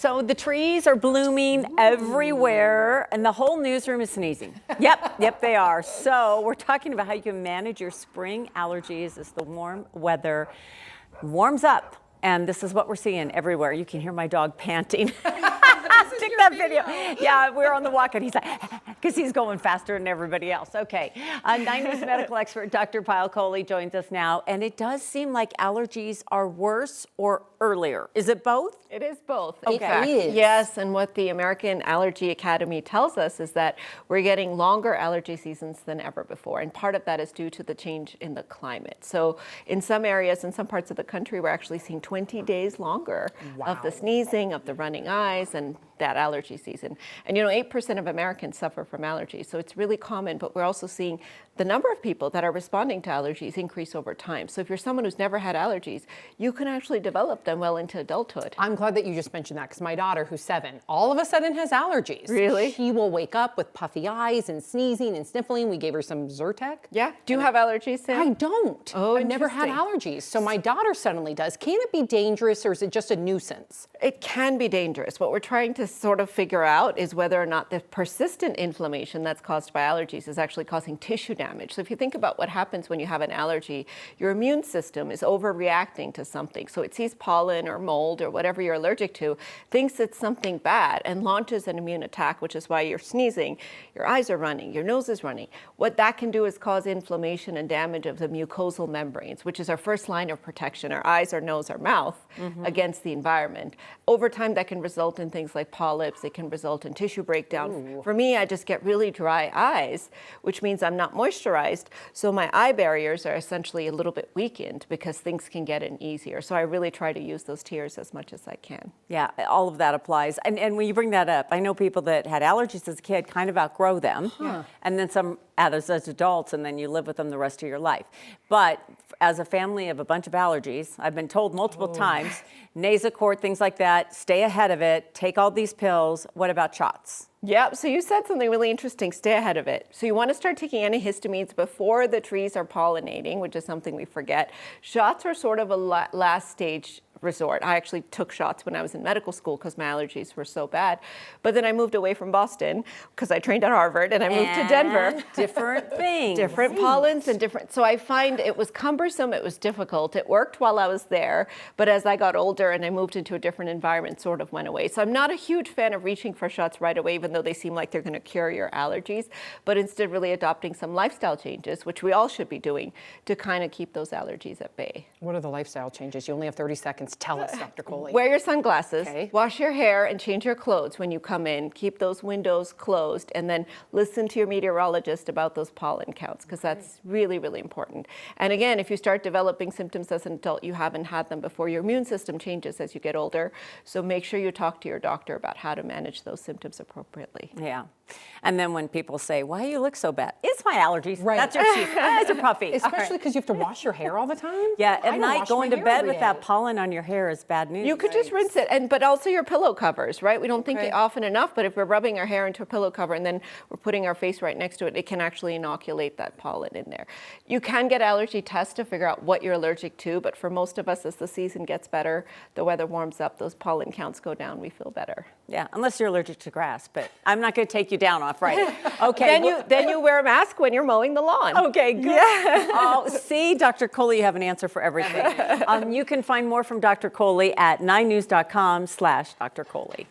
So the trees are blooming everywhere, and the whole newsroom is sneezing. Yep, they are. So we're talking about how you can manage your spring allergies as the warm weather warms up. And this is what we're seeing everywhere. You can hear my dog panting. Take that video. Yeah, we're on the walk, and he's like, because he's going faster than everybody else. Okay. 9 News medical expert Dr. Payal Kohli joins us now. And it does seem like allergies are worse or earlier. Is it both? It is both. Okay. In fact, yes, and what the American Allergy Academy tells us is that we're getting longer allergy seasons than ever before. And part of that is due to the change in the climate. So in some areas, in some parts of the country, we're actually seeing 20 days longer of the sneezing, of the running eyes, and that allergy season. And 8% of Americans suffer from allergies, so it's really common, but we're also seeing the number of people that are responding to allergies increase over time. So if you're someone who's never had allergies, you can actually develop them well into adulthood. I'm glad that you just mentioned that, because my daughter, who's 7, all of a sudden has allergies. Really? She will wake up with puffy eyes and sneezing and sniffling. We gave her some Zyrtec. Yeah. Do you have allergies, Sam? I don't. Oh, I've never had allergies. So my daughter suddenly does. Can it be dangerous, or is it just a nuisance? It can be dangerous. What we're trying to sort of figure out is whether or not the persistent inflammation that's caused by allergies is actually causing tissue damage. So if you think about what happens when you have an allergy, your immune system is overreacting to something. So it sees pollen or mold or whatever you're allergic to, thinks it's something bad, and launches an immune attack, which is why you're sneezing, your eyes are running, your nose is running. What that can do is cause inflammation and damage of the mucosal membranes, which is our first line of protection, our eyes, our nose, our mouth, against the environment. Over time, that can result in things like polyps. It can result in tissue breakdown. Ooh. For me, I just get really dry eyes, which means I'm not moisturized. So my eye barriers are essentially a little bit weakened because things can get in easier. So I really try to use those tears as much as I can. Yeah, all of that applies. And when you bring that up, I know people that had allergies as a kid kind of outgrow them. And then some as adults, and then you live with them the rest of your life. But as a family of a bunch of allergies, I've been told multiple times, Nasacort, things like that, stay ahead of it, take all these pills. What about shots? Yep, so you said something really interesting, stay ahead of it. So you want to start taking antihistamines before the trees are pollinating, which is something we forget. Shots are sort of a last stage resort. I actually took shots when I was in medical school because my allergies were so bad. But then I moved away from Boston because I trained at Harvard, and I moved to Denver. Different things. Different pollens and different. So I find it was cumbersome, it was difficult. It worked while I was there, but as I got older and I moved into a different environment, sort of went away. So I'm not a huge fan of reaching for shots right away, even though they seem like they're going to cure your allergies, but instead really adopting some lifestyle changes, which we all should be doing, to kind of keep those allergies at bay. What are the lifestyle changes? You only have 30 seconds. Tell us, Dr. Kohli. Wear your sunglasses, wash your hair, and change your clothes when you come in. Keep those windows closed, and then listen to your meteorologist about those pollen counts, because that's really, really important. And again, if you start developing symptoms as an adult, you haven't had them before, your immune system changes as you get older. So make sure you talk to your doctor about how to manage those symptoms appropriately. Yeah. And then when people say, why do you look so bad? It's my allergies. Right. That's your teeth. Eyes are puffy. Especially because you have to wash your hair all the time. Yeah, at night going to bed with that pollen on your hair is bad news. You could just rinse it, but also your pillow covers, right? We don't think it often enough, but if we're rubbing our hair into a pillow cover and then we're putting our face right next to it, it can actually inoculate that pollen in there. You can get allergy tests to figure out what you're allergic to, but for most of us, as the season gets better, the weather warms up, those pollen counts go down, we feel better. Yeah, unless you're allergic to grass, but I'm not going to take you down on Friday. Okay. Then you wear a mask when you're mowing the lawn. Okay, good. Yeah. Oh, see, Dr. Kohli, you have an answer for everything. You can find more from Dr. Kohli at 9news.com/Dr. Kohli.